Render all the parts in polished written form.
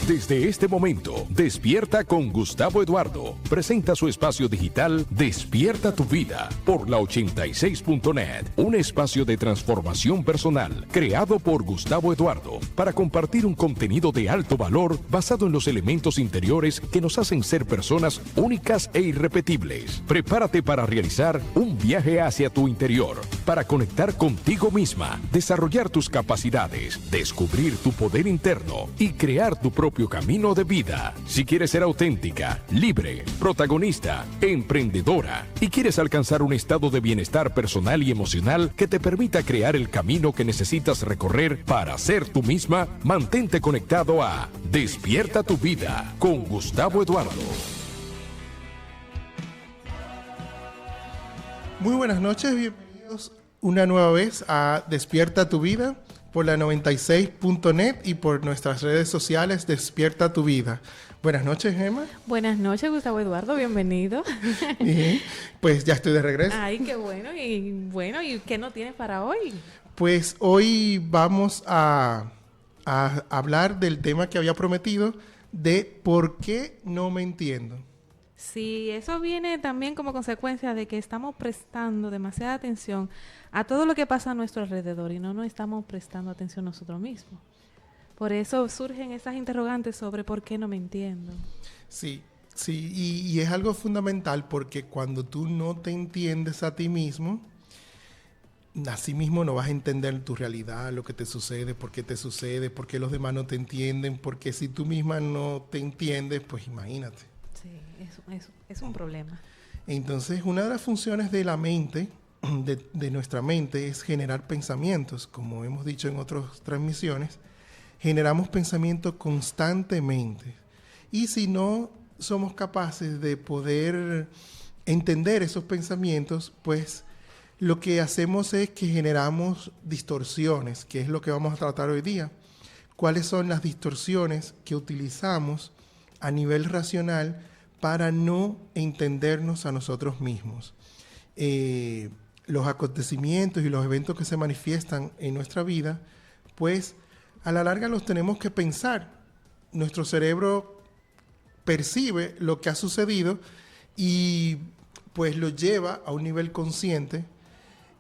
Desde este momento, Despierta con Gustavo Eduardo. Presenta su espacio digital Despierta tu Vida por la 86.net. Un espacio de transformación personal creado por Gustavo Eduardo para compartir un contenido de alto valor basado en los elementos interiores que nos hacen ser personas únicas e irrepetibles. Prepárate para realizar un viaje hacia tu interior, para conectar contigo misma, desarrollar tus capacidades, descubrir tu poder interno y crear tu propio camino de vida. Si quieres ser auténtica, libre, protagonista, emprendedora y quieres alcanzar un estado de bienestar personal y emocional que te permita crear el camino que necesitas recorrer para ser tú misma, mantente conectado a Despierta tu Vida con Gustavo Eduardo. Muy buenas noches, bienvenidos una nueva vez a Despierta tu Vida por la 96.net y por nuestras redes sociales Despierta tu Vida. Buenas noches, Gemma. Buenas noches, Gustavo Eduardo, bienvenido. Y, pues ya estoy de regreso. Ay, qué bueno. ¿Y qué nos tienes para hoy? Pues hoy vamos a hablar del tema que había prometido de ¿por qué no me entiendo? Sí, eso viene también como consecuencia de que estamos prestando demasiada atención a todo lo que pasa a nuestro alrededor y no nos estamos prestando atención a nosotros mismos. Por eso surgen esas interrogantes sobre por qué no me entiendo. Sí, y es algo fundamental porque cuando tú no te entiendes a ti mismo, así mismo no vas a entender tu realidad, lo que te sucede, por qué los demás no te entienden, porque si tú misma no te entiendes, pues imagínate. Sí, es un problema. Entonces, una de las funciones de la mente, de nuestra mente, es generar pensamientos. Como hemos dicho en otras transmisiones, generamos pensamientos constantemente. Y si no somos capaces de poder entender esos pensamientos, pues lo que hacemos es que generamos distorsiones, que es lo que vamos a tratar hoy día. ¿Cuáles son las distorsiones que utilizamos a nivel racional para no entendernos a nosotros mismos? Los acontecimientos y los eventos que se manifiestan en nuestra vida, pues a la larga los tenemos que pensar. Nuestro cerebro percibe lo que ha sucedido y pues lo lleva a un nivel consciente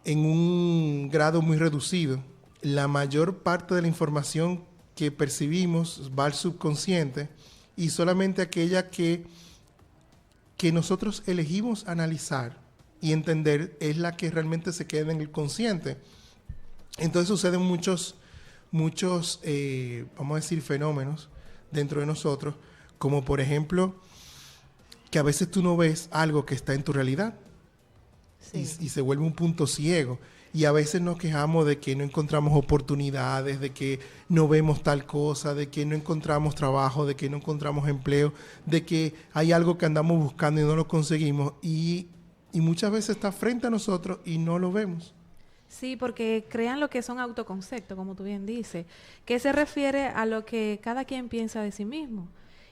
en un grado muy reducido. La mayor parte de la información que percibimos va al subconsciente y solamente aquella que nosotros elegimos analizar y entender es la que realmente se queda en el consciente. Entonces suceden muchos, vamos a decir, fenómenos dentro de nosotros, como por ejemplo, que a veces tú no ves algo que está en tu realidad. Sí. Y se vuelve un punto ciego. Y a veces nos quejamos de que no encontramos oportunidades, de que no vemos tal cosa, de que no encontramos trabajo, de que no encontramos empleo, de que hay algo que andamos buscando y no lo conseguimos. Y muchas veces está frente a nosotros y no lo vemos. Sí, porque crean lo que son autoconceptos, como tú bien dices, que se refiere a lo que cada quien piensa de sí mismo.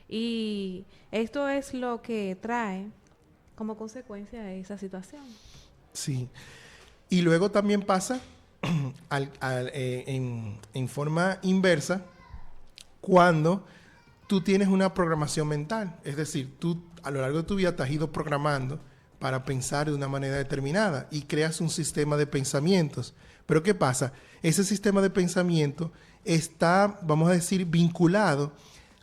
Y esto es lo que trae como consecuencia esa situación. Sí. Y luego también pasa en forma inversa cuando tú tienes una programación mental. Es decir, tú a lo largo de tu vida te has ido programando para pensar de una manera determinada y creas un sistema de pensamientos. Pero ¿qué pasa? Ese sistema de pensamiento está, vamos a decir, vinculado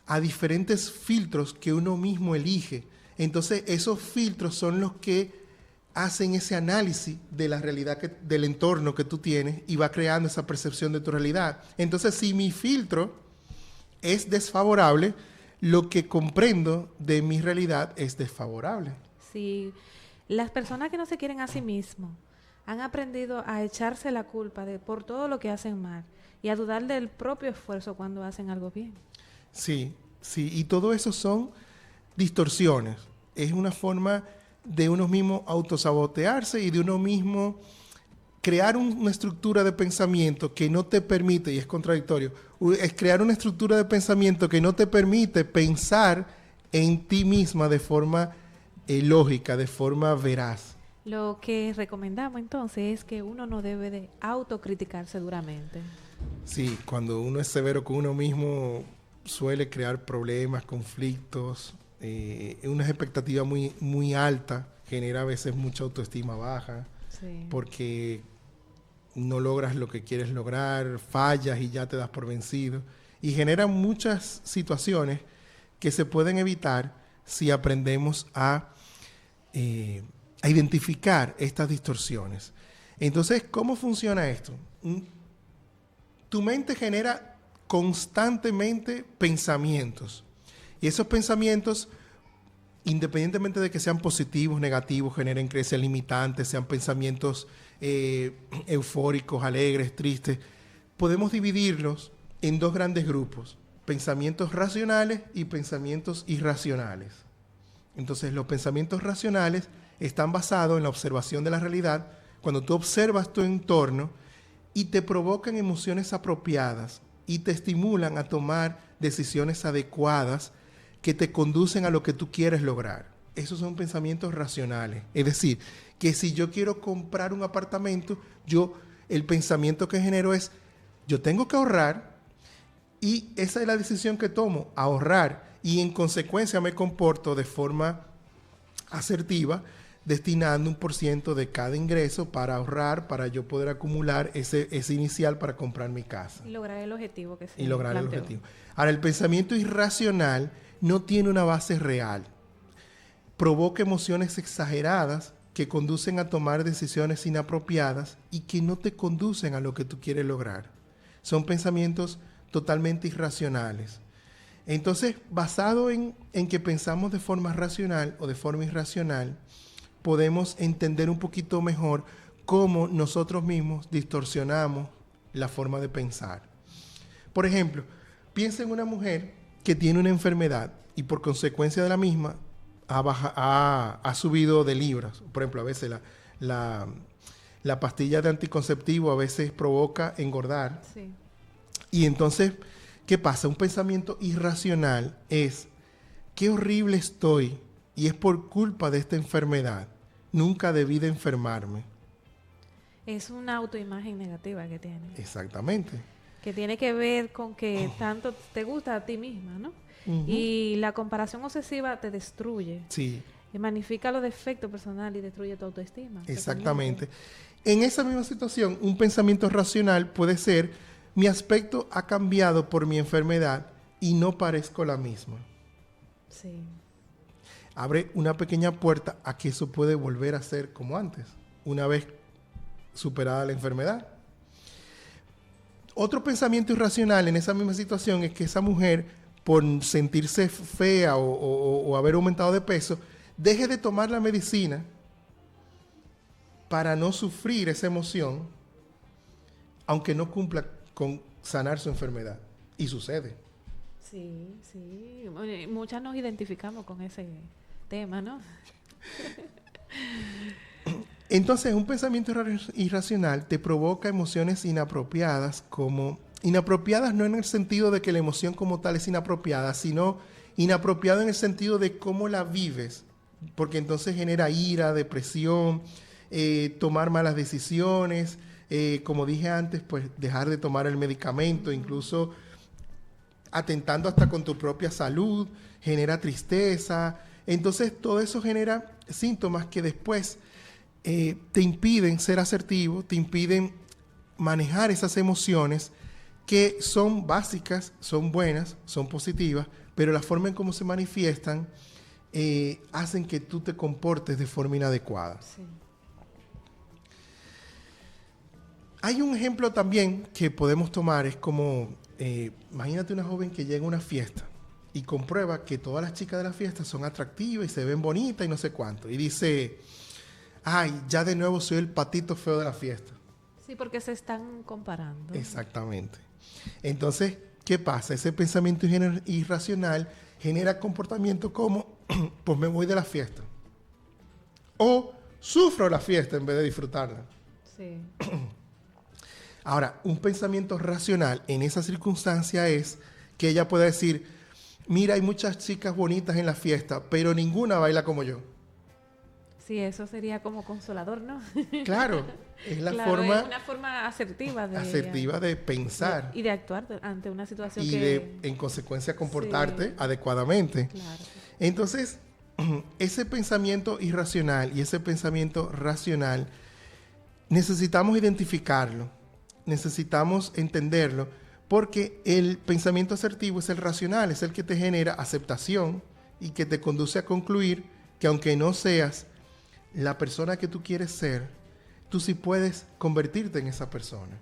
a diferentes filtros que uno mismo elige. Entonces, esos filtros son los que hacen ese análisis de la realidad, del entorno que tú tienes y va creando esa percepción de tu realidad. Entonces, si mi filtro es desfavorable, lo que comprendo de mi realidad es desfavorable. Sí, las personas que no se quieren a sí mismos han aprendido a echarse la culpa por todo lo que hacen mal y a dudar del propio esfuerzo cuando hacen algo bien. Sí, y todo eso son distorsiones. Es una forma de uno mismo autosabotearse y de uno mismo crear una estructura de pensamiento que no te permite, y es contradictorio, es crear una estructura de pensamiento que no te permite pensar en ti misma de forma lógica, de forma veraz. Lo que recomendamos entonces es que uno no debe de autocriticarse duramente. Sí, cuando uno es severo con uno mismo, suele crear problemas, conflictos, una expectativa muy, muy alta, genera a veces mucha autoestima baja, Sí. porque no logras lo que quieres lograr, fallas y ya te das por vencido, y genera muchas situaciones que se pueden evitar si aprendemos a identificar estas distorsiones. Entonces, ¿cómo funciona esto? Tu mente genera constantemente pensamientos, y esos pensamientos, independientemente de que sean positivos, negativos, generen creencias limitantes, sean pensamientos eufóricos, alegres, tristes, podemos dividirlos en dos grandes grupos: pensamientos racionales y pensamientos irracionales. Entonces, los pensamientos racionales están basados en la observación de la realidad, cuando tú observas tu entorno y te provocan emociones apropiadas y te estimulan a tomar decisiones adecuadas que te conducen a lo que tú quieres lograr. Esos son pensamientos racionales. Es decir, que si yo quiero comprar un apartamento, el pensamiento que genero es: yo tengo que ahorrar, y esa es la decisión que tomo, ahorrar, y en consecuencia me comporto de forma asertiva, destinando 1% de cada ingreso para ahorrar, para yo poder acumular ese inicial para comprar mi casa. Y lograr el objetivo que se Y lograr el planteó. objetivo. Ahora, el pensamiento irracional no tiene una base real. Provoca emociones exageradas que conducen a tomar decisiones inapropiadas y que no te conducen a lo que tú quieres lograr. Son pensamientos totalmente irracionales. Entonces, basado en que pensamos de forma racional o de forma irracional, podemos entender un poquito mejor cómo nosotros mismos distorsionamos la forma de pensar. Por ejemplo, piensa en una mujer que tiene una enfermedad y por consecuencia de la misma ha subido de libras. Por ejemplo, a veces la pastilla de anticonceptivo a veces provoca engordar. Sí. Y entonces, ¿qué pasa? Un pensamiento irracional es: qué horrible estoy y es por culpa de esta enfermedad. Nunca debí de enfermarme. Es una autoimagen negativa que tiene. Exactamente. Que tiene que ver con que tanto te gusta a ti misma, ¿no? Uh-huh. Y la comparación obsesiva te destruye. Sí. Y magnifica los defectos personales y destruye tu autoestima. Exactamente. En esa misma situación, un pensamiento racional puede ser: mi aspecto ha cambiado por mi enfermedad y no parezco la misma. Sí. Abre una pequeña puerta a que eso puede volver a ser como antes, una vez superada la enfermedad. Otro pensamiento irracional en esa misma situación es que esa mujer, por sentirse fea o haber aumentado de peso, deje de tomar la medicina para no sufrir esa emoción, aunque no cumpla con sanar su enfermedad. Y sucede. Sí, sí. Bueno, muchas nos identificamos con ese tema, ¿no? Entonces, un pensamiento irracional te provoca emociones inapropiadas, inapropiadas no en el sentido de que la emoción como tal es inapropiada, sino inapropiada en el sentido de cómo la vives, porque entonces genera ira, depresión, tomar malas decisiones, como dije antes, pues dejar de tomar el medicamento, incluso atentando hasta con tu propia salud, genera tristeza. Entonces todo eso genera síntomas que después te impiden ser asertivo, te impiden manejar esas emociones que son básicas, son buenas, son positivas, pero la forma en cómo se manifiestan hacen que tú te comportes de forma inadecuada. Sí. Hay un ejemplo también que podemos tomar, es como, imagínate una joven que llega a una fiesta y comprueba que todas las chicas de la fiesta son atractivas y se ven bonitas y no sé cuánto. Y dice: ay, ya de nuevo soy el patito feo de la fiesta. Sí, porque se están comparando. Exactamente. Entonces, ¿qué pasa? Ese pensamiento irracional genera comportamiento como: pues me voy de la fiesta. O sufro la fiesta en vez de disfrutarla. Sí. Ahora, un pensamiento racional en esa circunstancia es que ella pueda decir: mira, hay muchas chicas bonitas en la fiesta, pero ninguna baila como yo. Sí, eso sería como consolador, ¿no? Claro, es la Claro, forma es una forma asertiva de pensar y de actuar ante una situación y que... de, en consecuencia, comportarte adecuadamente. Claro. Entonces, ese pensamiento irracional y ese pensamiento racional, necesitamos identificarlo, necesitamos entenderlo, porque el pensamiento asertivo es el racional, es el que te genera aceptación y que te conduce a concluir que aunque no seas la persona que tú quieres ser, tú sí puedes convertirte en esa persona.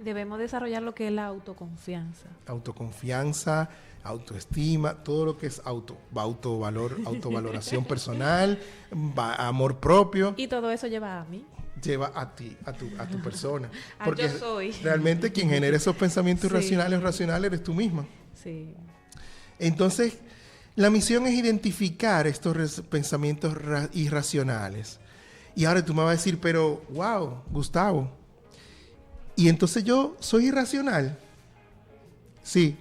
Debemos desarrollar lo que es la autoconfianza. Autoconfianza, autoestima, todo lo que es autovalor, autovaloración personal, amor propio. Y todo eso lleva a mí. Lleva a ti, a tu persona. Ah, Porque yo soy. realmente quien genera esos pensamientos Sí. irracionales o racionales eres tú misma. Sí. Entonces, la misión es identificar estos pensamientos irracionales. Y ahora tú me vas a decir, pero, wow, Gustavo, ¿y entonces yo soy irracional? Sí.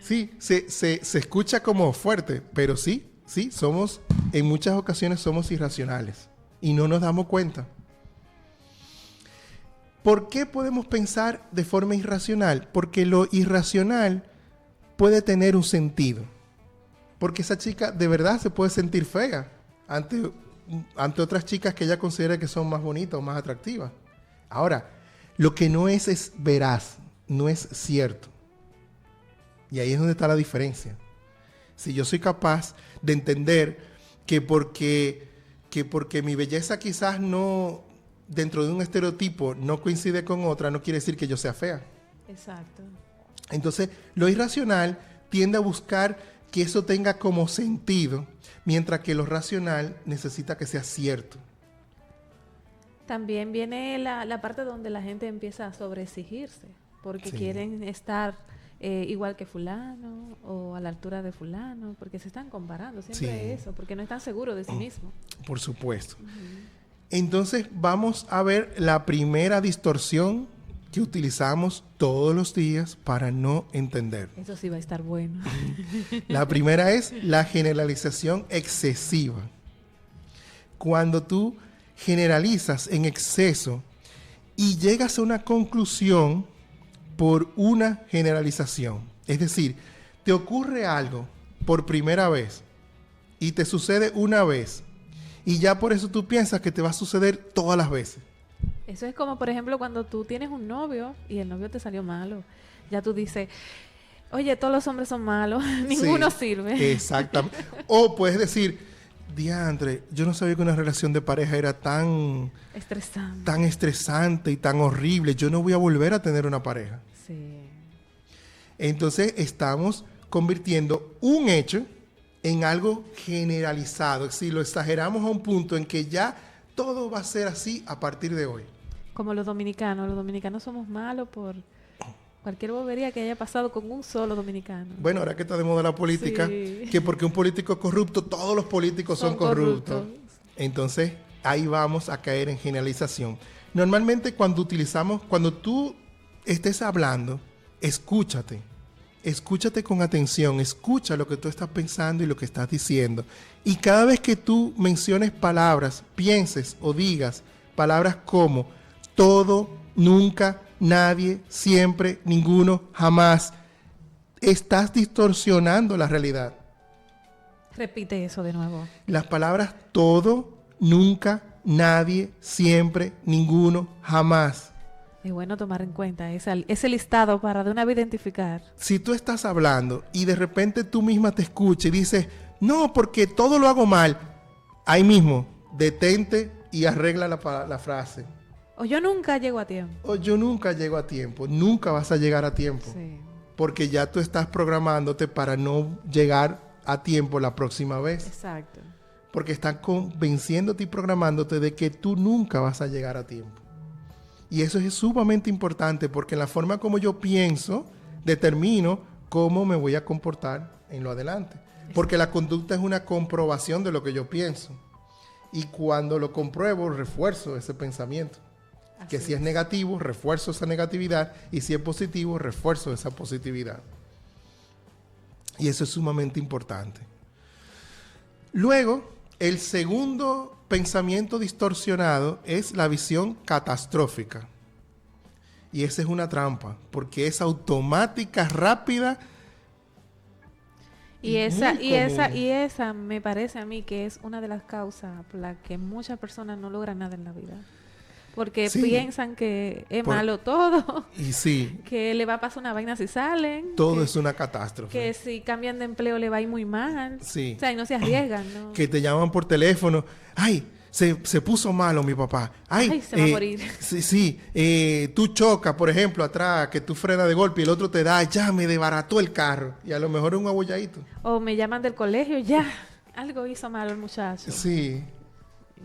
Sí, se escucha como fuerte, pero sí, somos, en muchas ocasiones somos irracionales y no nos damos cuenta. ¿Por qué podemos pensar de forma irracional? Porque lo irracional puede tener un sentido. Porque esa chica de verdad se puede sentir fea ante otras chicas que ella considera que son más bonitas o más atractivas. Ahora, lo que no es veraz, no es cierto. Y ahí es donde está la diferencia. Si yo soy capaz de entender que porque mi belleza quizás no, dentro de un estereotipo, no coincide con otra, no quiere decir que yo sea fea. Exacto. Entonces, lo irracional tiende a buscar que eso tenga como sentido, mientras que lo racional necesita que sea cierto. También viene la parte donde la gente empieza a sobreexigirse, porque Sí. quieren estar igual que fulano o a la altura de fulano, porque se están comparando, siempre Sí. eso, porque no están seguros de sí mismos. Por supuesto. Entonces, vamos a ver la primera distorsión que utilizamos todos los días para no entender. Eso sí va a estar bueno. La primera es la generalización excesiva. Cuando tú generalizas en exceso y llegas a una conclusión por una generalización. Es decir, te ocurre algo por primera vez y te sucede una vez y ya por eso tú piensas que te va a suceder todas las veces. Eso es como, por ejemplo, cuando tú tienes un novio y el novio te salió malo. Ya tú dices, oye, todos los hombres son malos, ninguno Sí, sirve. Exactamente. O puedes decir, diantre, yo no sabía que una relación de pareja era tan estresante y tan horrible. Yo no voy a volver a tener una pareja. Sí. Entonces estamos convirtiendo un hecho en algo generalizado. Si lo exageramos a un punto en que ya todo va a ser así a partir de hoy. Como los dominicanos somos malos por cualquier bobería que haya pasado con un solo dominicano. Bueno, ahora que está de moda la política, Sí. que porque un político es corrupto, todos los políticos son corruptos. Entonces, ahí vamos a caer en generalización. Normalmente cuando tú estés hablando, escúchate con atención, escucha lo que tú estás pensando y lo que estás diciendo. Y cada vez que tú menciones palabras, pienses o digas palabras como todo, nunca, nadie, siempre, ninguno, jamás, estás distorsionando la realidad. Repite eso de nuevo. Las palabras todo, nunca, nadie, siempre, ninguno, jamás. Es bueno tomar en cuenta ese listado para de una vez identificar. Si tú estás hablando y de repente tú misma te escuchas y dices, no, porque todo lo hago mal, ahí mismo, detente y arregla la frase. O yo nunca llego a tiempo. O yo nunca llego a tiempo, nunca vas a llegar a tiempo. Sí. Porque ya tú estás programándote para no llegar a tiempo la próxima vez. Exacto. Porque están convenciéndote y programándote de que tú nunca vas a llegar a tiempo. Y eso es sumamente importante porque en la forma como yo pienso, determino cómo me voy a comportar en lo adelante. Porque la conducta es una comprobación de lo que yo pienso. Y cuando lo compruebo, refuerzo ese pensamiento. Así Que si es negativo, refuerzo esa negatividad. Y si es positivo, refuerzo esa positividad. Y eso es sumamente importante. Luego, el segundo pensamiento distorsionado es la visión catastrófica. Y esa es una trampa, porque es automática, rápida. Y esa me parece a mí que es una de las causas por las que muchas personas no logran nada en la vida. Porque Sí. piensan que es malo todo, Y sí, que le va a pasar una vaina si salen, todo es una catástrofe. que si cambian de empleo le va a ir muy mal. Sí. O sea, y no se arriesgan, ¿no? Que te llaman por teléfono. ¡Ay! Se puso malo mi papá. ¡Ay! Se va a morir. Sí. Tú chocas, por ejemplo, atrás, que tú frenas de golpe y el otro te da, ya me desbarató el carro. Y a lo mejor es un abolladito. O me llaman del colegio, ya, algo hizo malo el muchacho. Sí.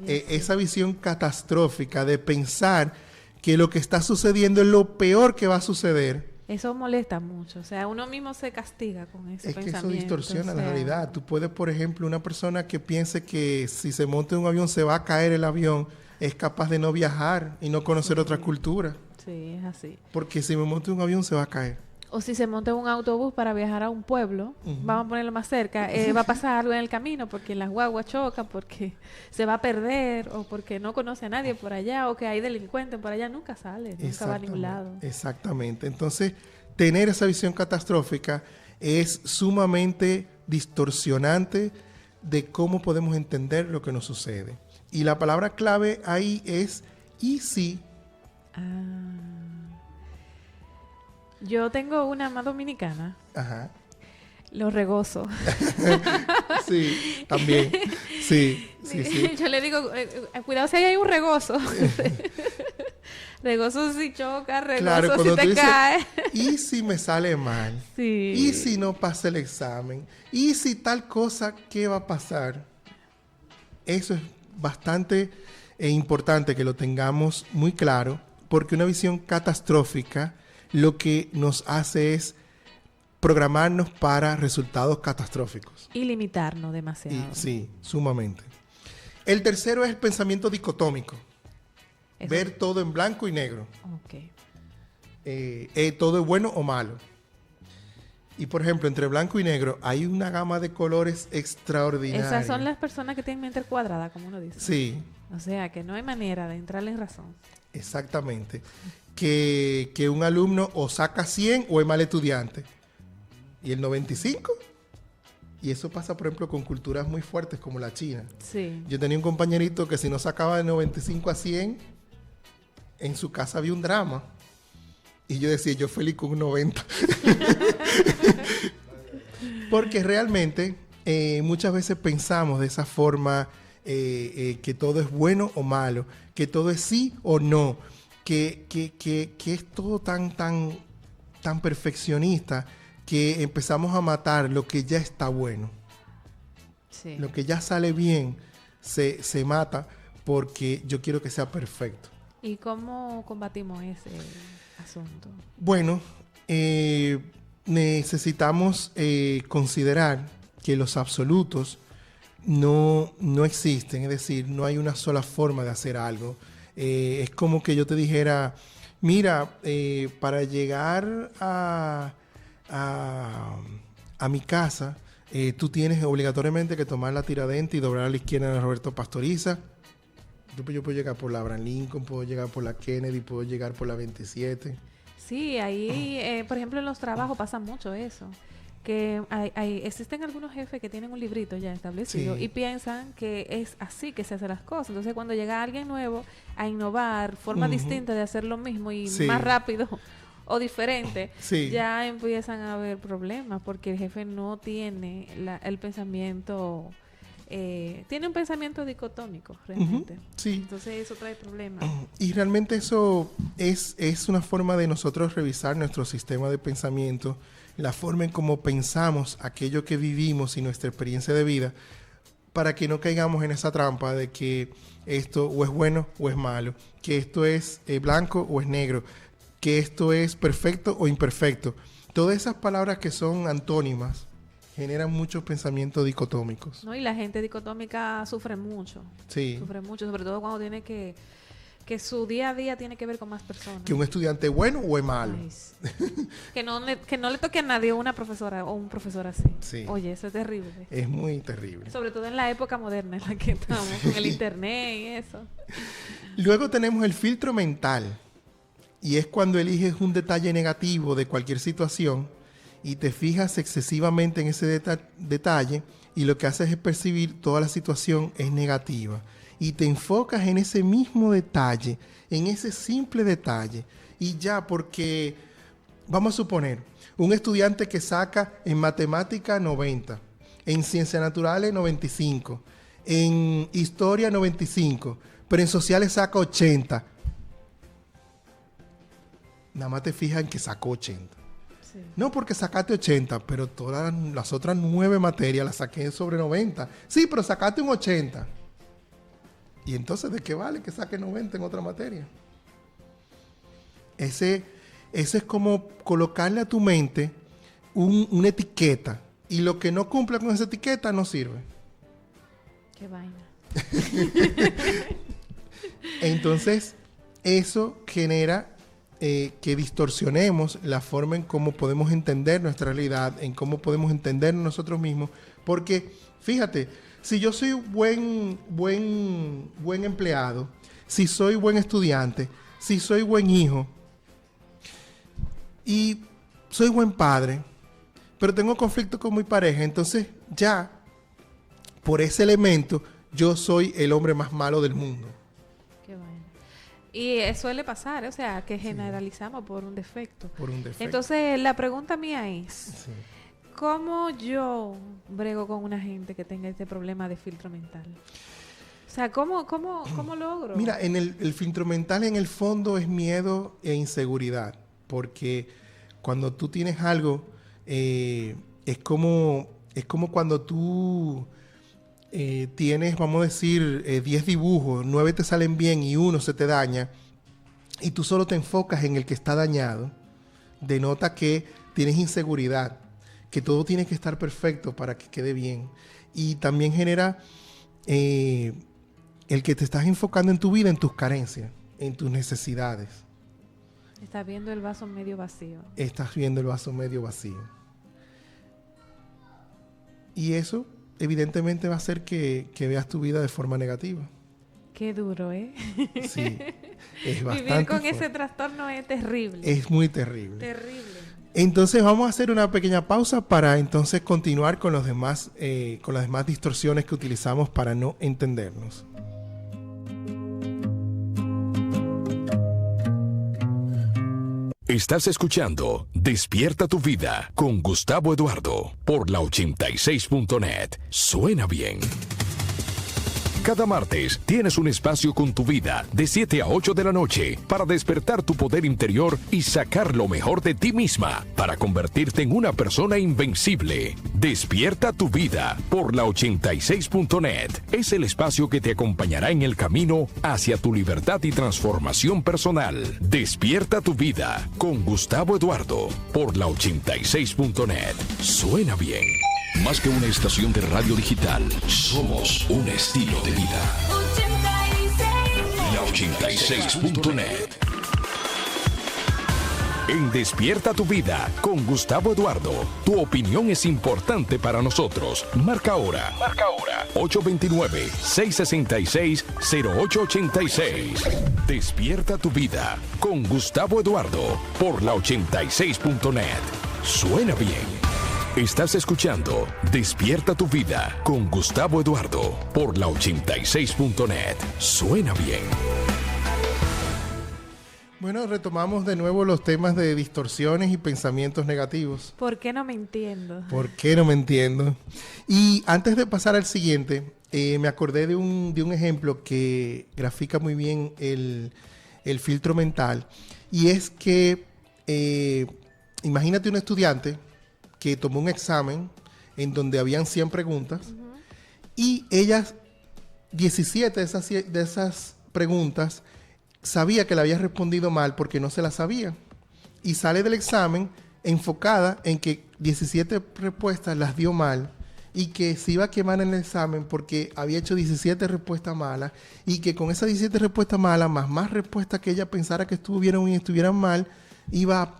Y así. Esa visión catastrófica de pensar que lo que está sucediendo es lo peor que va a suceder. Eso molesta mucho, o sea, uno mismo se castiga con ese Es que eso pensamiento. distorsiona o la sea, realidad. Tú puedes, por ejemplo, una persona que piense que si se monta en un avión se va a caer el avión, es capaz de no viajar y no conocer otra cultura. Sí, es así. Porque si me monto en un avión se va a caer. O si se monta en un autobús para viajar a un pueblo, vamos a ponerlo más cerca, va a pasar algo en el camino porque las guaguas chocan, porque se va a perder, o porque no conoce a nadie por allá, o que hay delincuentes por allá, nunca sale, nunca va a ningún lado. Exactamente. Entonces, tener esa visión catastrófica es sumamente distorsionante de cómo podemos entender lo que nos sucede. Y la palabra clave ahí es ¿y si? Yo tengo una más dominicana, Ajá. lo regozo. Sí, también. Sí. Yo le digo, cuidado si hay un regozo. Regozo si choca, regozo Claro, si cuando tú te dices, cae. ¿y si me sale mal? Sí. ¿Y si no pasa el examen? ¿Y si tal cosa, qué va a pasar? Eso es bastante importante que lo tengamos muy claro, porque una visión catastrófica lo que nos hace es programarnos para resultados catastróficos. Y limitarnos demasiado. Y, sí, sumamente. El tercero es el pensamiento dicotómico. Eso- Ver todo en blanco y negro. Ok. Todo es bueno o malo. Y por ejemplo, entre blanco y negro hay una gama de colores extraordinarios. Esas son las personas que tienen mente cuadrada, como uno dice. Sí, O sea, que no hay manera de entrarle en razón. exactamente. Que un alumno o saca 100 o es mal estudiante. ¿Y el 95? Y eso pasa, por ejemplo, con culturas muy fuertes como la China. Sí. Yo tenía un compañerito que si no sacaba de 95 a 100, en su casa había un drama. Y yo decía, yo feliz con un 90. Porque realmente muchas veces pensamos de esa forma que todo es bueno o malo, que todo es sí o no, que es todo tan perfeccionista que empezamos a matar lo que ya está bueno. Sí. Lo que ya sale bien se mata porque yo quiero que sea perfecto. ¿Y cómo combatimos ese asunto? Bueno, necesitamos considerar que los absolutos no existen, es decir, no hay una sola forma de hacer algo. Es como que yo te dijera, mira, para llegar a mi casa, tú tienes obligatoriamente que tomar la Tiradentes y doblar a la izquierda de Roberto Pastoriza. Yo puedo llegar por la Abraham Lincoln, puedo llegar por la Kennedy, puedo llegar por la 27. Sí, ahí, por ejemplo, en los trabajos pasa mucho eso. Que existen algunos jefes que tienen un librito ya establecido Sí. y piensan que es así que se hacen las cosas. Entonces, cuando llega alguien nuevo a innovar, formas distintas de hacer lo mismo y Sí. más rápido o diferente, Sí. ya empiezan a haber problemas porque el jefe no tiene el pensamiento, tiene un pensamiento dicotómico realmente. Sí. Entonces, eso trae problemas. Y realmente eso es una forma de nosotros revisar nuestro sistema de pensamiento, la forma en cómo pensamos aquello que vivimos y nuestra experiencia de vida, para que no caigamos en esa trampa de que esto o es bueno o es malo, que esto es blanco o es negro, que esto es perfecto o imperfecto. Todas esas palabras que son antónimas generan muchos pensamientos dicotómicos. ¿No? Y la gente dicotómica sufre mucho. Sí. Sufre mucho, sobre todo cuando tiene que que su día a día tiene que ver con más personas. Que un estudiante es bueno o es malo. Ay, sí. que no le toque a nadie una profesora o un profesor así. Sí. Oye, eso es terrible. Es muy terrible. Sobre todo en la época moderna en la que estamos, con el internet y eso. Luego tenemos el filtro mental. Y es cuando eliges un detalle negativo de cualquier situación y te fijas excesivamente en ese detalle y lo que haces es percibir toda la situación es negativa. Y te enfocas en ese mismo detalle, en ese simple detalle. Y ya, porque vamos a suponer, un estudiante que saca en matemática 90, en ciencias naturales 95, en historia 95, pero en sociales saca 80. Nada más te fijas en que sacó 80. Sí. No porque sacaste 80, pero todas las otras 9 materias las saqué sobre 90. Sí, pero sacaste un 80. ¿Y entonces de qué vale que saque 90 en otra materia? Ese es como colocarle a tu mente una etiqueta. Y lo que no cumpla con esa etiqueta no sirve. Qué vaina. Entonces, eso genera que distorsionemos la forma en cómo podemos entender nuestra realidad, en cómo podemos entender nosotros mismos. Porque, fíjate, si yo soy buen empleado, si soy buen estudiante, si soy buen hijo y soy buen padre, pero tengo conflicto con mi pareja, entonces ya por ese elemento yo soy el hombre más malo del mundo. Qué vaina. Y suele pasar, o sea, que generalizamos por un defecto. Por un defecto. Entonces, la pregunta mía es, Sí. ¿cómo yo brego con una gente que tenga este problema de filtro mental? O sea, ¿cómo logro? Mira, en el filtro mental en el fondo es miedo e inseguridad, porque cuando tú tienes algo, es como cuando tú tienes, vamos a decir, 10 dibujos, 9 te salen bien y 1 se te daña, y tú solo te enfocas en el que está dañado, denota que tienes inseguridad, que todo tiene que estar perfecto para que quede bien. Y también genera el que te estás enfocando en tu vida, en tus carencias, en tus necesidades. Estás viendo el vaso medio vacío. Estás viendo el vaso medio vacío. Y eso, evidentemente, va a hacer que veas tu vida de forma negativa. Qué duro, ¿eh? Sí, es bastante Vivir con fuerte. ese trastorno es terrible. Es muy terrible. Terrible. Entonces vamos a hacer una pequeña pausa para entonces continuar con las demás distorsiones que utilizamos para no entendernos. Estás escuchando Despierta tu Vida con Gustavo Eduardo por la 86.net. Suena bien. Cada martes tienes un espacio con tu vida de 7 a 8 de la noche para despertar tu poder interior y sacar lo mejor de ti misma para convertirte en una persona invencible. Despierta tu vida por la 86.net. Es el espacio que te acompañará en el camino hacia tu libertad y transformación personal. Despierta tu vida con Gustavo Eduardo por la 86.net. Suena bien. Más que una estación de radio digital, somos un estilo de vida. La 86.net. En Despierta tu Vida con Gustavo Eduardo, tu opinión es importante para nosotros. Marca ahora. 829-666-0886. Despierta tu Vida con Gustavo Eduardo por la 86.net. Suena bien. Estás escuchando Despierta tu Vida con Gustavo Eduardo por la 86.net. Suena bien. Bueno, retomamos de nuevo los temas de distorsiones y pensamientos negativos. ¿Por qué no me entiendo? ¿Por qué no me entiendo? Y antes de pasar al siguiente, me acordé de un ejemplo que grafica muy bien el filtro mental. Y es que imagínate un estudiante que tomó un examen en donde habían 100 preguntas y ellas, 17 de esas preguntas, sabía que le había respondido mal porque no se las sabía. Y sale del examen enfocada en que 17 respuestas las dio mal y que se iba a quemar en el examen porque había hecho 17 respuestas malas y que con esas 17 respuestas malas, más respuestas que ella pensara que estuvieran bien y estuvieran mal,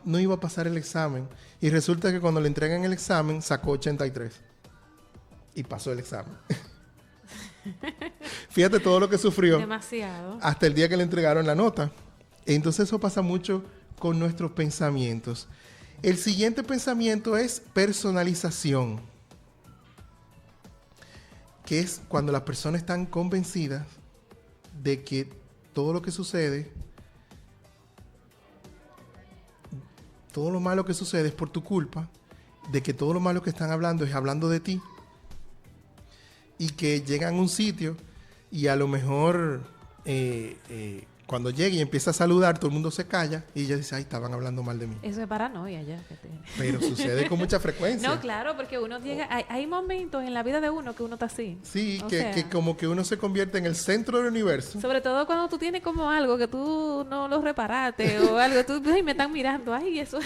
no iba a pasar el examen. Y resulta que cuando le entregan el examen, sacó 83. Y pasó el examen. Fíjate todo lo que sufrió. Demasiado. Hasta el día que le entregaron la nota. Entonces eso pasa mucho con nuestros pensamientos. El siguiente pensamiento es personalización, que es cuando las personas están convencidas de que todo lo que sucede, todo lo malo que sucede es por tu culpa, de que todo lo malo que están hablando es hablando de ti, y que llegan a un sitio y a lo mejor cuando llegue y empieza a saludar, todo el mundo se calla y ella dice, ay, estaban hablando mal de mí. Eso es paranoia ya. Pero sucede con mucha frecuencia. No, claro, porque uno llega, hay momentos en la vida de uno que uno está así. Sí, que como que uno se convierte en el centro del universo. Sobre todo cuando tú tienes como algo que tú no lo reparaste o algo, tú, ay, me están mirando, ay, eso.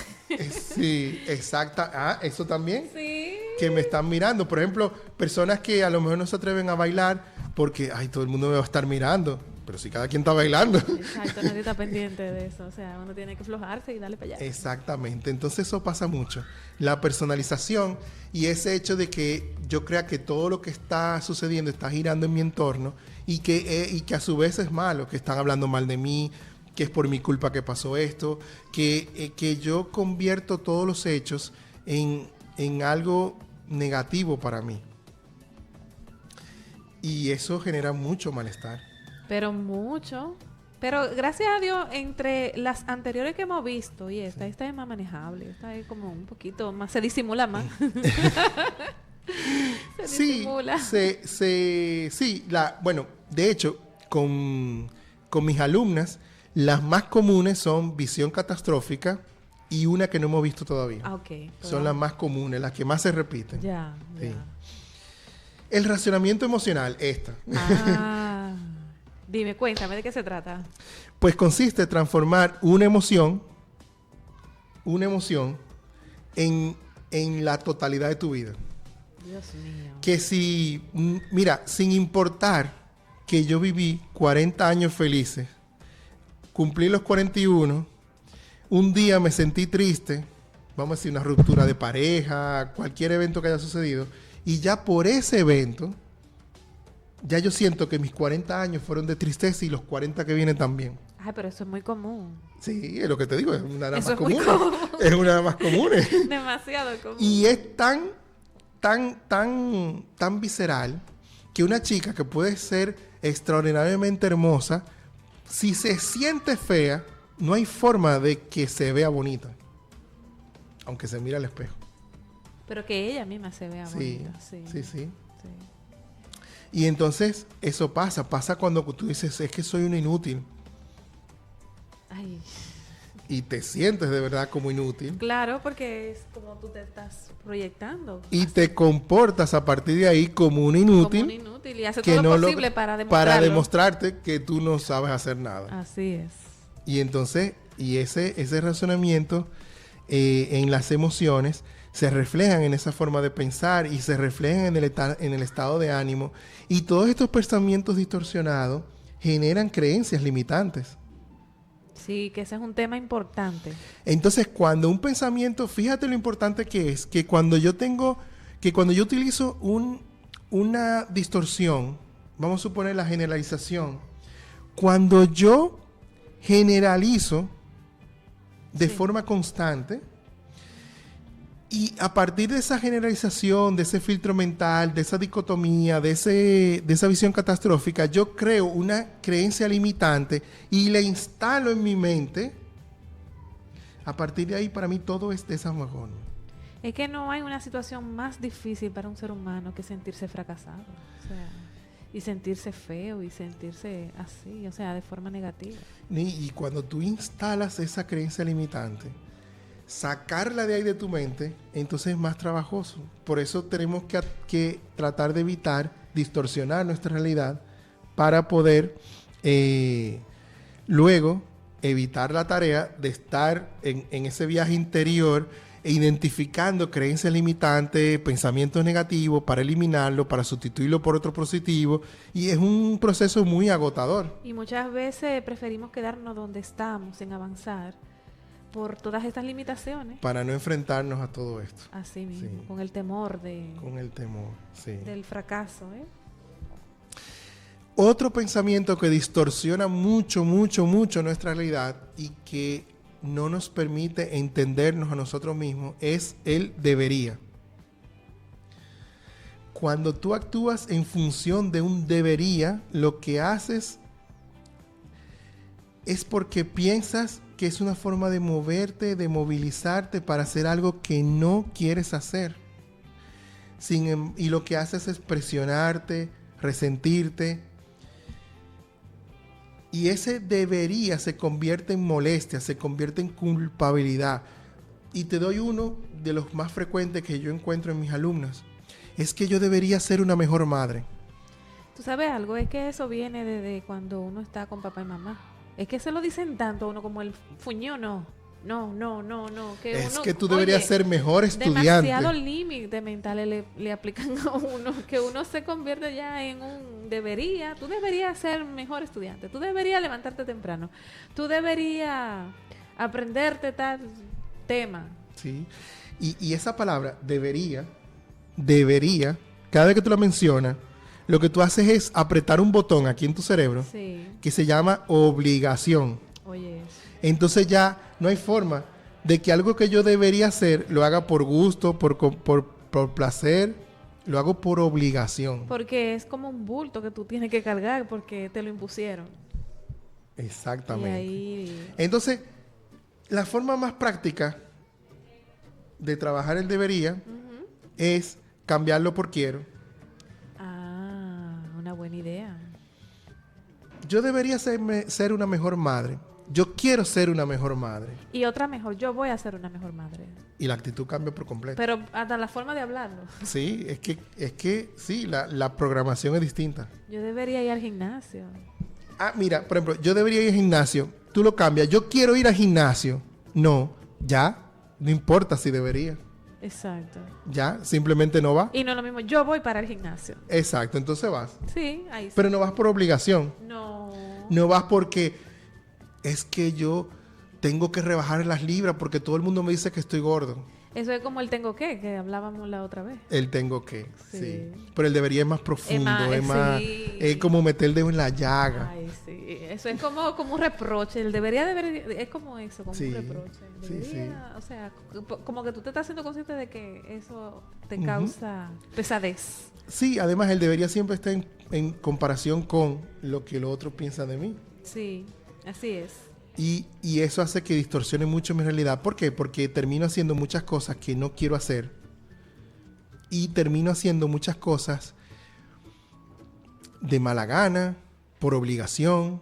Sí, exacta. Ah, eso también. Sí. Que me están mirando. Por ejemplo, personas que a lo mejor no se atreven a bailar porque, ay, todo el mundo me va a estar mirando. Pero si cada quien está bailando. Exacto, nadie está pendiente de eso. O sea, uno tiene que aflojarse y darle para allá. Exactamente. Entonces eso pasa mucho. La personalización y ese hecho de que yo crea que todo lo que está sucediendo está girando en mi entorno y que a su vez es malo, que están hablando mal de mí, que es por mi culpa que pasó esto, que yo convierto todos los hechos en algo negativo para mí. Y eso genera mucho malestar. Pero mucho. Pero gracias a Dios, entre las anteriores que hemos visto y esta es más manejable. Esta es como un poquito más, se disimula más. Disimula. Bueno, de hecho, con mis alumnas, las más comunes son visión catastrófica y una que no hemos visto todavía. Okay, son las más comunes, las que más se repiten. Ya. Sí. El racionamiento emocional, esta. Dime, cuéntame, ¿de qué se trata? Pues consiste en transformar una emoción en la totalidad de tu vida. Dios mío. Que sin importar que yo viví 40 años felices, cumplí los 41, un día me sentí triste, vamos a decir una ruptura de pareja, cualquier evento que haya sucedido, y ya por ese evento, ya yo siento que mis 40 años fueron de tristeza y los 40 que vienen también. Ay, pero eso es muy común. Sí, es lo que te digo, es una de las más comunes. Es una de las más comunes. Demasiado común. Y es tan visceral que una chica que puede ser extraordinariamente hermosa, si se siente fea, no hay forma de que se vea bonita. Aunque se mire al espejo. Pero que ella misma se vea bonita. Sí. Y entonces eso pasa cuando tú dices, es que soy un inútil. Ay. Y te sientes de verdad como inútil. Claro, porque es como tú te estás proyectando. Y así. Te comportas a partir de ahí como un inútil. Como un inútil y hace todo lo posible para demostrarte que tú no sabes hacer nada. Así es. Y entonces, ese razonamiento en las emociones se reflejan en esa forma de pensar y se reflejan en el estado de ánimo. Y todos estos pensamientos distorsionados generan creencias limitantes. Sí, que ese es un tema importante. Entonces, cuando un pensamiento, fíjate lo importante que es, que cuando yo utilizo una distorsión, vamos a suponer la generalización, cuando yo generalizo de forma constante, y a partir de esa generalización, de ese filtro mental, de esa dicotomía, de esa visión catastrófica, yo creo una creencia limitante y la instalo en mi mente. A partir de ahí, para mí, todo es de esa forma. Es que no hay una situación más difícil para un ser humano que sentirse fracasado. O sea, y sentirse feo y sentirse así, o sea, de forma negativa. Y cuando tú instalas esa creencia limitante, sacarla de ahí de tu mente, entonces es más trabajoso. Por eso tenemos que tratar de evitar distorsionar nuestra realidad para poder luego evitar la tarea de estar en ese viaje interior identificando creencias limitantes, pensamientos negativos, para eliminarlo, para sustituirlo por otro positivo, y es un proceso muy agotador. Y muchas veces preferimos quedarnos donde estamos, sin avanzar, por todas estas limitaciones. Para no enfrentarnos a todo esto. Así mismo, Sí. con el temor Con el temor, sí. del fracaso, ¿eh? Otro pensamiento que distorsiona mucho nuestra realidad y que no nos permite entendernos a nosotros mismos es el debería. Cuando tú actúas en función de un debería, lo que haces es porque piensas que es una forma de moverte, de movilizarte para hacer algo que no quieres hacer. Y lo que haces es presionarte, resentirte. Y ese debería se convierte en molestia, se convierte en culpabilidad. Y te doy uno de los más frecuentes que yo encuentro en mis alumnos. Es que yo debería ser una mejor madre. ¿Tú sabes algo? Es que eso viene desde cuando uno está con papá y mamá. Es que se lo dicen tanto a uno como el fuñón, no. Que Es uno, que tú deberías ser mejor estudiante. Demasiados límites mentales le aplican a uno, que uno se convierte ya en un debería. Tú deberías ser mejor estudiante. Tú deberías levantarte temprano. Tú deberías aprenderte tal tema. Sí. Y esa palabra, debería, cada vez que tú la mencionas, lo que tú haces es apretar un botón aquí en tu cerebro Sí. que se llama obligación. Oye, Entonces ya no hay forma de que algo que yo debería hacer lo haga por gusto, por placer, lo hago por obligación. porque es como un bulto que tú tienes que cargar porque te lo impusieron. Exactamente. Y ahí... Entonces, la forma más práctica de trabajar el debería es cambiarlo por quiero. Ah, una buena idea. Yo debería ser una mejor madre. Yo quiero ser una mejor madre. Y otra mejor, yo voy a ser una mejor madre. Y la actitud cambia por completo. Pero hasta la forma de hablarlo. Sí, es que sí, la programación es distinta. Yo debería ir al gimnasio. Ah, mira, por ejemplo, yo debería ir al gimnasio. Tú lo cambias. Yo quiero ir al gimnasio. No, ya. No importa si debería. Exacto. Ya, simplemente no va. Y no es lo mismo, yo voy para el gimnasio. Exacto, entonces vas. Sí, ahí sí. Pero no vas por obligación. No. No vas porque es que yo tengo que rebajar las libras porque todo el mundo me dice que estoy gordo. Eso es como el tengo que hablábamos la otra vez. El tengo que, sí. Sí. Pero el debería es más profundo, es más, sí. es como meter el dedo en la llaga. Ay, sí. Eso es como un reproche. El es como eso, como Sí, un reproche. sí, Debería, o sea, como que tú te estás haciendo consciente de que eso te causa pesadez. Sí, además el debería siempre está en comparación con lo que el otro piensa de mí. Sí, así es. Y eso hace que distorsione mucho mi realidad. ¿Por qué? Porque termino haciendo muchas cosas que no quiero hacer. Y termino haciendo muchas cosas de mala gana, por obligación,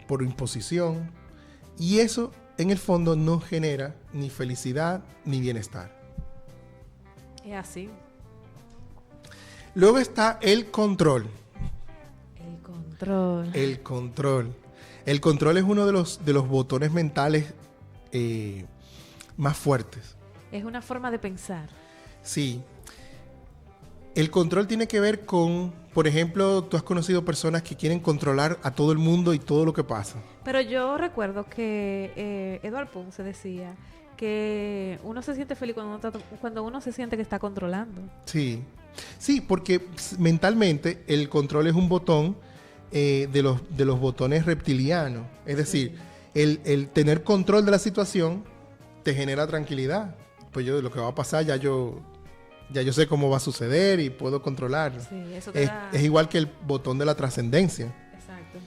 por imposición. Y eso, en el fondo, no genera ni felicidad ni bienestar. Es así. Luego está el control. El control. El control. El control es uno de los botones mentales más fuertes. Es una forma de pensar. Sí. El control tiene que ver con, por ejemplo, tú has conocido personas que quieren controlar a todo el mundo y todo lo que pasa. Pero yo recuerdo que Edward Ponce decía que uno se siente feliz cuando uno se siente que está controlando. Sí. Sí, porque mentalmente el control es un botón de los botones reptilianos. Es decir, el tener control de la situación te genera tranquilidad. Pues lo que va a pasar ya yo sé cómo va a suceder y puedo controlarlo. Sí, eso te da... Es igual que el botón de la trascendencia. Exacto.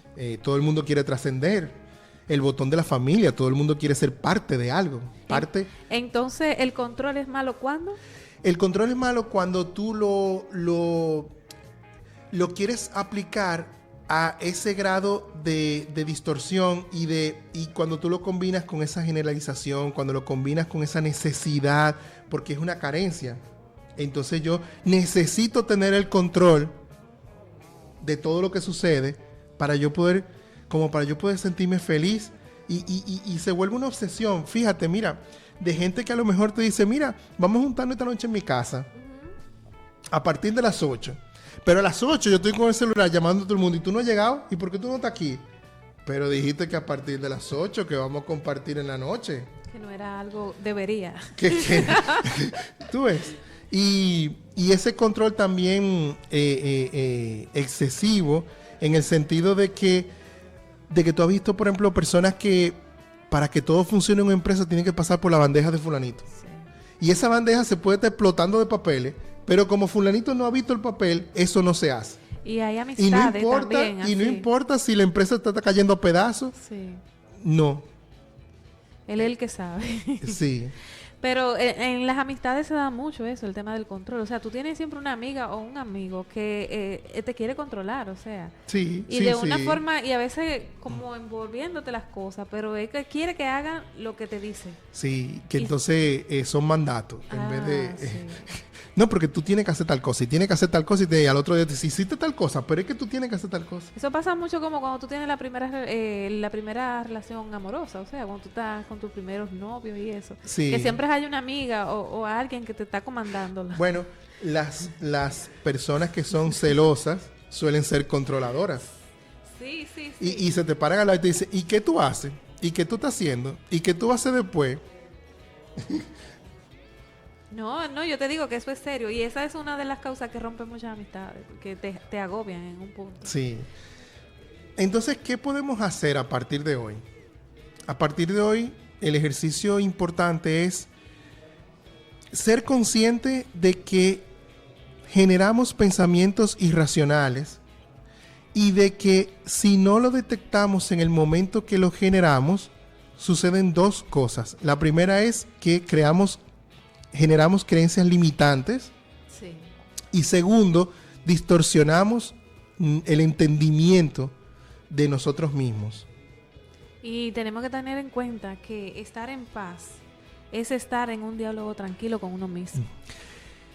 Todo el mundo quiere trascender. El botón de la familia, todo el mundo quiere ser parte de algo. Entonces, ¿el control es malo cuándo? El control es malo cuando tú lo quieres aplicar a ese grado de distorsión y cuando tú lo combinas con esa generalización, cuando lo combinas con esa necesidad, porque es una carencia. Entonces yo necesito tener el control de todo lo que sucede para yo poder sentirme feliz y se vuelve una obsesión. Fíjate, mira, de gente que a lo mejor te dice, mira, vamos a juntarnos esta noche en mi casa a partir de las 8. Pero a las 8 yo estoy con el celular llamando a todo el mundo y tú no has llegado. ¿Y por qué tú no estás aquí? Pero dijiste que a partir de las 8 que vamos a compartir en la noche. Que no era algo, debería. Tú ves. Y ese control también excesivo en el sentido de que tú has visto, por ejemplo, personas que para que todo funcione en una empresa tienen que pasar por la bandeja de fulanito. Sí. Y esa bandeja se puede estar explotando de papeles, pero como fulanito no ha visto el papel, eso no se hace. Y hay amistades también. Y no importa si la empresa está cayendo a pedazos. Sí. No. Él es el que sabe. Sí. Pero en las amistades se da mucho eso, el tema del control. O sea, tú tienes siempre una amiga o un amigo que te quiere controlar, o sea. Sí, y de una forma, y a veces como envolviéndote las cosas, pero es que quiere que hagan lo que te dice. Sí, que entonces son mandatos en vez de... Sí. No, porque tú tienes que hacer tal cosa y tienes que hacer tal cosa y al otro día te dice, hiciste tal cosa, pero es que tú tienes que hacer tal cosa. Eso pasa mucho como cuando tú tienes la primera relación amorosa, o sea, cuando tú estás con tus primeros novios y eso. Sí. Que siempre hay una amiga o alguien que te está comandando. Bueno, las personas que son celosas suelen ser controladoras. Sí. Y se te paran al lado y te dicen, ¿y qué tú haces? ¿Y qué tú estás haciendo? ¿Y qué tú haces después? No, yo te digo que eso es serio. Y esa es una de las causas que rompen muchas amistades, porque te agobian en un punto. Sí. Entonces, ¿qué podemos hacer a partir de hoy? A partir de hoy, el ejercicio importante es ser consciente de que generamos pensamientos irracionales y de que si no lo detectamos en el momento que lo generamos, suceden dos cosas. La primera es que generamos creencias limitantes. Sí. Y segundo, distorsionamos el entendimiento de nosotros mismos. Y tenemos que tener en cuenta que estar en paz es estar en un diálogo tranquilo con uno mismo.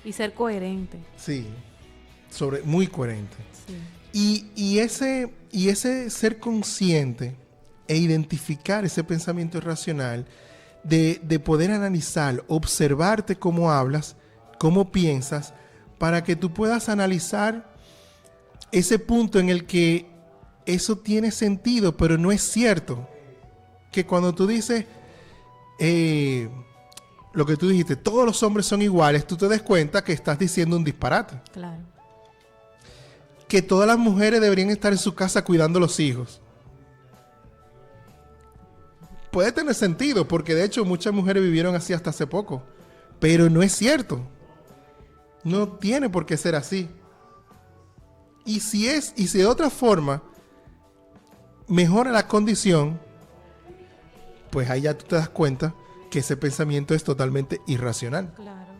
Y ser coherente. Sí, muy coherente. Sí. Y ese ser consciente e identificar ese pensamiento irracional, de poder analizar, observarte cómo hablas, cómo piensas, para que tú puedas analizar ese punto en el que eso tiene sentido, pero no es cierto. Que cuando tú dices lo que tú dijiste, todos los hombres son iguales, tú te des cuenta que estás diciendo un disparate. Claro. Que todas las mujeres deberían estar en su casa cuidando a los hijos. Puede tener sentido, porque de hecho muchas mujeres vivieron así hasta hace poco. Pero no es cierto. No tiene por qué ser así. Y si de otra forma mejora la condición, pues ahí ya tú te das cuenta que ese pensamiento es totalmente irracional. Claro.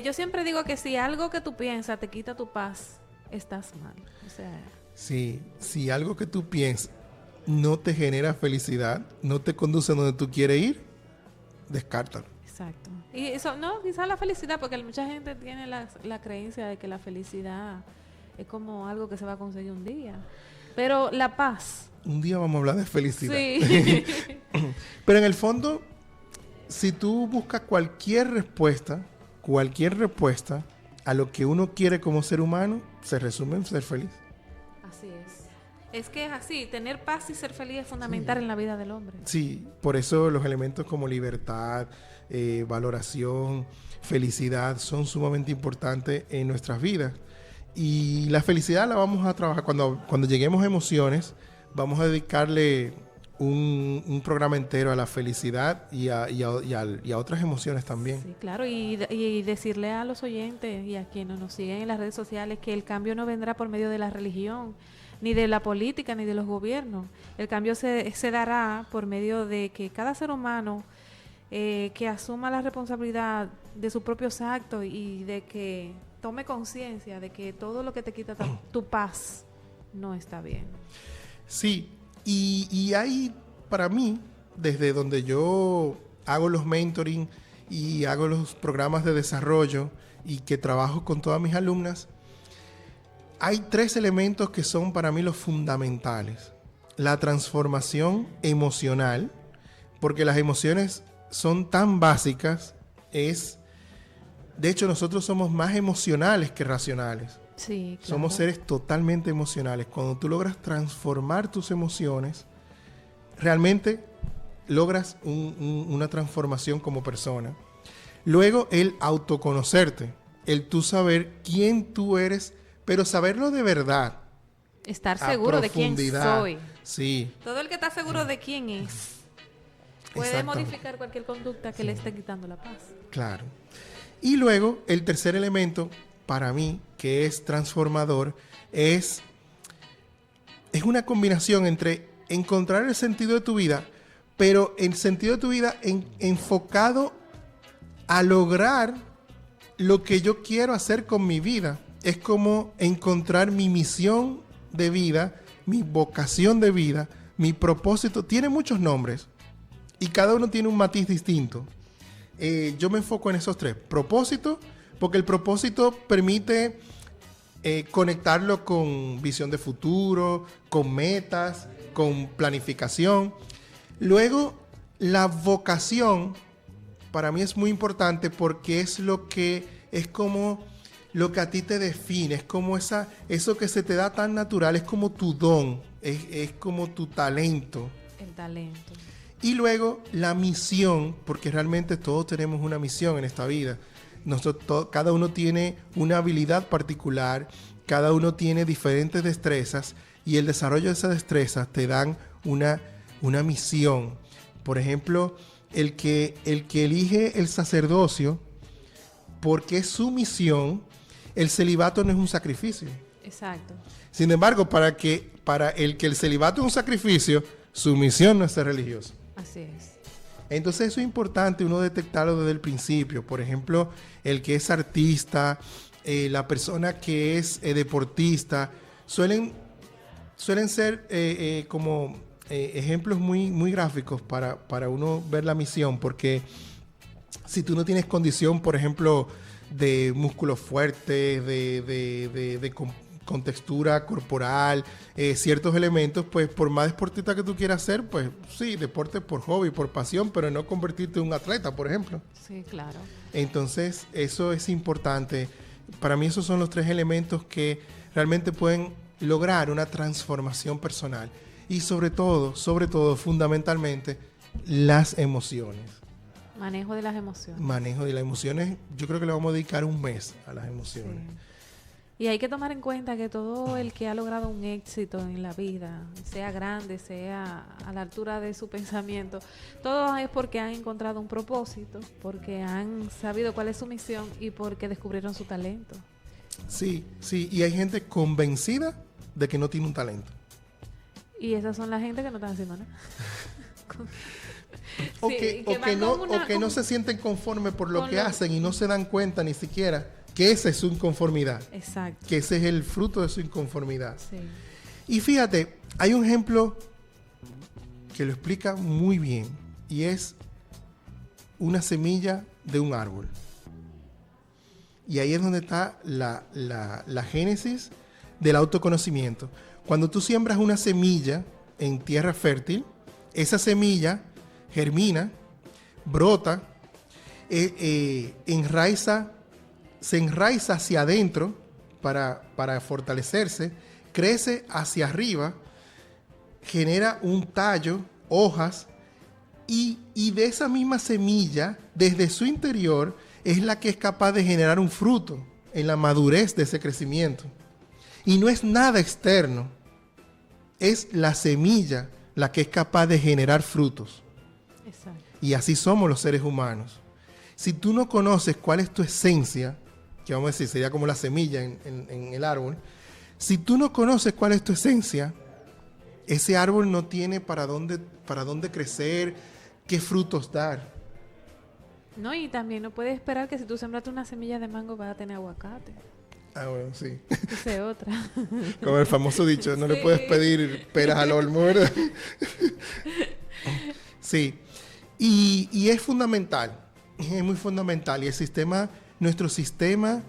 Yo siempre digo que si algo que tú piensas te quita tu paz, estás mal. O sea... Sí, si algo que tú piensas no te genera felicidad, no te conduce a donde tú quieres ir, descártalo. Exacto. Y eso, no, quizás la felicidad, porque mucha gente tiene la creencia de que la felicidad es como algo que se va a conseguir un día. Pero la paz. Un día vamos a hablar de felicidad. Sí. Pero en el fondo, si tú buscas cualquier respuesta a lo que uno quiere como ser humano, se resume en ser feliz. Así es. Es que es así, tener paz y ser feliz es fundamental en la vida del hombre. Sí, por eso los elementos como libertad, valoración, felicidad son sumamente importantes en nuestras vidas. Y la felicidad la vamos a trabajar cuando lleguemos a emociones, vamos a dedicarle un programa entero a la felicidad y a otras emociones también. Sí, claro, y decirle a los oyentes y a quienes nos siguen en las redes sociales que el cambio no vendrá por medio de la religión, ni de la política, ni de los gobiernos. El cambio se dará por medio de que cada ser humano que asuma la responsabilidad de sus propios actos y de que tome conciencia de que todo lo que te quita tu paz no está bien. Sí, y hay para mí, desde donde yo hago los mentoring y hago los programas de desarrollo y que trabajo con todas mis alumnas, hay 3 elementos que son para mí los fundamentales. La transformación emocional, porque las emociones son tan básicas, de hecho, nosotros somos más emocionales que racionales. Sí, claro. Somos seres totalmente emocionales. Cuando tú logras transformar tus emociones, realmente logras una transformación como persona. Luego, el autoconocerte, el tú saber quién tú eres, pero saberlo de verdad. Estar seguro de quién soy. Sí. Todo el que está seguro de quién es puede modificar cualquier conducta que le esté quitando la paz. Claro. Y luego, el tercer elemento, para mí, que es transformador, es una combinación entre encontrar el sentido de tu vida, pero el sentido de tu vida enfocado a lograr lo que yo quiero hacer con mi vida. Es como encontrar mi misión de vida, mi vocación de vida, mi propósito. Tiene muchos nombres y cada uno tiene un matiz distinto. Yo me enfoco en esos tres. Propósito, porque el propósito permite conectarlo con visión de futuro, con metas, con planificación. Luego, la vocación para mí es muy importante porque es como lo que a ti te define, es como eso que se te da tan natural, es como tu don, es como tu talento. El talento. Y luego la misión, porque realmente todos tenemos una misión en esta vida. Cada uno tiene una habilidad particular, cada uno tiene diferentes destrezas y el desarrollo de esas destrezas te dan una misión. Por ejemplo, el que elige el sacerdocio, porque es su misión, el celibato no es un sacrificio. Exacto. Sin embargo, para el que el celibato es un sacrificio, su misión no es ser religioso. Así es. Entonces eso es importante uno detectarlo desde el principio. Por ejemplo, el que es artista, la persona que es deportista, suelen ser como ejemplos muy, muy gráficos para uno ver la misión, porque si tú no tienes condición, por ejemplo, de músculos fuertes, con textura corporal, ciertos elementos, pues por más deportista que tú quieras ser, pues sí, deporte por hobby, por pasión, pero no convertirte en un atleta, por ejemplo. Sí, claro. Entonces, eso es importante. Para mí esos son los tres elementos que realmente pueden lograr una transformación personal. Y sobre todo, fundamentalmente, las emociones. Manejo de las emociones. Manejo de las emociones, yo creo que le vamos a dedicar un mes a las emociones. Sí. Y hay que tomar en cuenta que todo el que ha logrado un éxito en la vida, sea grande, sea a la altura de su pensamiento, todo es porque han encontrado un propósito, porque han sabido cuál es su misión y porque descubrieron su talento. Sí, y hay gente convencida de que no tiene un talento. Y esas son la gente que no están haciendo nada. O que no se sienten conformes por lo que hacen y no se dan cuenta ni siquiera que esa es su inconformidad. Exacto. Que ese es el fruto de su inconformidad. Sí. Y fíjate, hay un ejemplo que lo explica muy bien y es una semilla de un árbol. Y ahí es donde está la génesis del autoconocimiento. Cuando tú siembras una semilla en tierra fértil, esa semilla germina, brota, se enraiza hacia adentro para fortalecerse, crece hacia arriba, genera un tallo, hojas, y de esa misma semilla, desde su interior, es la que es capaz de generar un fruto en la madurez de ese crecimiento. Y no es nada externo, es la semilla la que es capaz de generar frutos. Exacto. Y así somos los seres humanos. Si tú no conoces cuál es tu esencia, que vamos a decir, sería como la semilla en el árbol. Si tú no conoces cuál es tu esencia, ese árbol no tiene para dónde crecer, qué frutos dar. No, y también no puedes esperar que si tú sembraste una semilla de mango vas a tener aguacate. Ah, bueno, sí. Esa es otra. Como el famoso dicho, no Sí. le puedes pedir peras al olmo, ¿verdad? Sí. Y es fundamental, es muy fundamental. Y nuestro sistema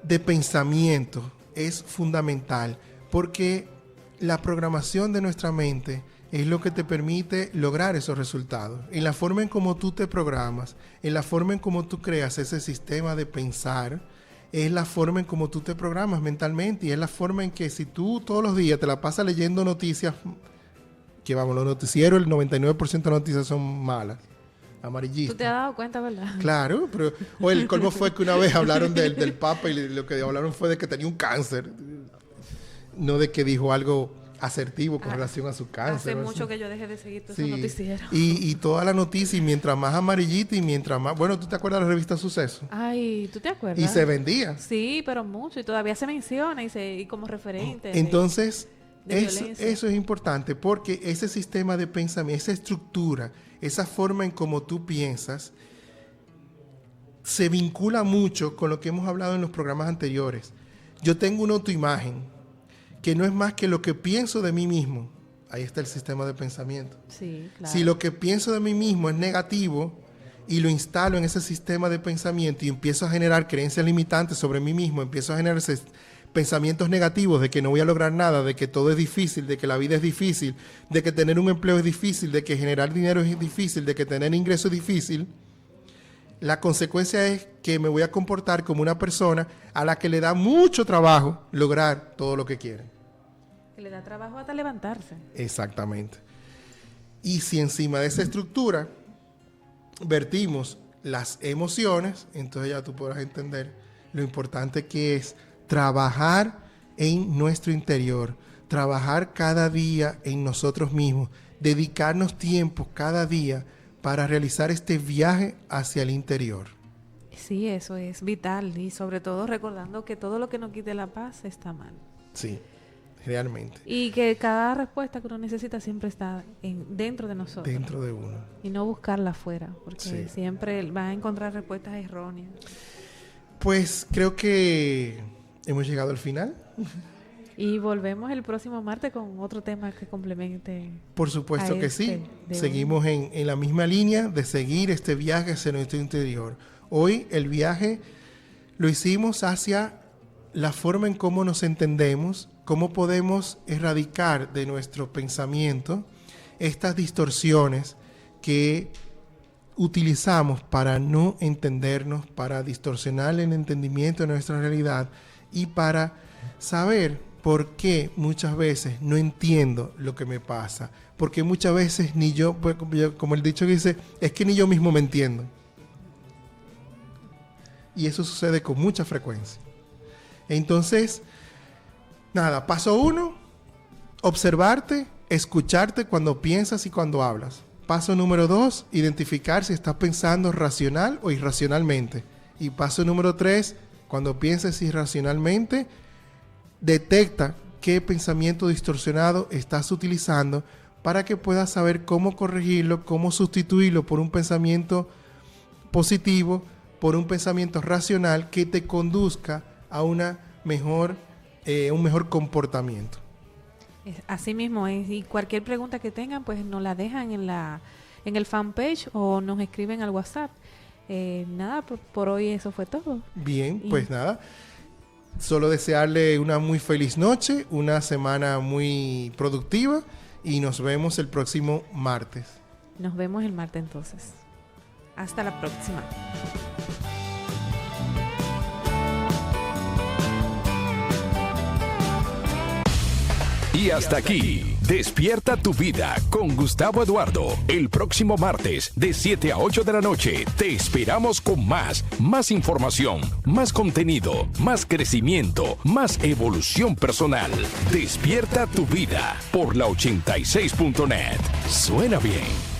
de pensamiento es fundamental porque la programación de nuestra mente es lo que te permite lograr esos resultados. En la forma en cómo tú te programas, en la forma en cómo tú creas ese sistema de pensar, es la forma en cómo tú te programas mentalmente y es la forma en que si tú todos los días te la pasas leyendo noticias, que vamos, los noticieros, el 99% de las noticias son malas, amarillistas. ¿Tú te has dado cuenta, verdad? Claro, pero el colmo fue que una vez hablaron del Papa y lo que hablaron fue de que tenía un cáncer, no de que dijo algo asertivo con relación a su cáncer. Hace mucho que yo dejé de seguir todos sí. esos noticieros. Y toda la noticia, y mientras más amarillita y mientras más... Bueno, ¿tú te acuerdas de la revista Suceso? Ay, ¿tú te acuerdas? Y se vendía. Sí, pero mucho. Y todavía se menciona y como referente. Entonces, de eso es importante porque ese sistema de pensamiento, esa estructura, esa forma en cómo tú piensas, se vincula mucho con lo que hemos hablado en los programas anteriores. Yo tengo una autoimagen que no es más que lo que pienso de mí mismo. Ahí está el sistema de pensamiento. Sí, claro. Si lo que pienso de mí mismo es negativo y lo instalo en ese sistema de pensamiento y empiezo a generar creencias limitantes sobre mí mismo, empiezo a generar pensamientos negativos de que no voy a lograr nada, de que todo es difícil, de que la vida es difícil, de que tener un empleo es difícil, de que generar dinero es difícil, de que tener ingresos es difícil, la consecuencia es que me voy a comportar como una persona a la que le da mucho trabajo lograr todo lo que quiere. Que le da trabajo hasta levantarse. Exactamente. Y si encima de esa estructura vertimos las emociones, entonces ya tú podrás entender lo importante que es trabajar en nuestro interior, trabajar cada día en nosotros mismos, dedicarnos tiempo cada día para realizar este viaje hacia el interior. Sí, eso es vital y sobre todo recordando que todo lo que nos quite la paz está mal. Sí, realmente. Y que cada respuesta que uno necesita siempre está dentro de nosotros. Dentro de uno. Y no buscarla afuera, porque sí. Siempre va a encontrar respuestas erróneas. Pues creo que hemos llegado al final. Y volvemos el próximo martes con otro tema que complemente. Por supuesto que sí. Seguimos en la misma línea de seguir este viaje hacia nuestro interior. Hoy el viaje lo hicimos hacia la forma en cómo nos entendemos, cómo podemos erradicar de nuestro pensamiento estas distorsiones que utilizamos para no entendernos, para distorsionar el entendimiento de nuestra realidad y para saber por qué muchas veces no entiendo lo que me pasa, porque muchas veces ni yo, como el dicho que dice, es que ni yo mismo me entiendo. Y eso sucede con mucha frecuencia. Entonces, nada, paso 1, observarte, escucharte cuando piensas y cuando hablas. Paso número 2, identificar si estás pensando racional o irracionalmente. Y paso número 3, cuando pienses irracionalmente, detecta qué pensamiento distorsionado estás utilizando para que puedas saber cómo corregirlo, cómo sustituirlo por un pensamiento positivo, por un pensamiento racional que te conduzca a un mejor comportamiento. Así mismo es. Y cualquier pregunta que tengan, pues nos la dejan en el fanpage o nos escriben al WhatsApp. Nada, por hoy eso fue todo. Bien, pues nada. Solo desearle una muy feliz noche, una semana muy productiva y nos vemos el próximo martes. Nos vemos el martes entonces. Hasta la próxima. Y hasta aquí, Despierta tu Vida con Gustavo Eduardo. El próximo martes de 7 a 8 de la noche te esperamos con más información, más contenido, más crecimiento, más evolución personal. Despierta tu Vida por la 86.net. Suena bien.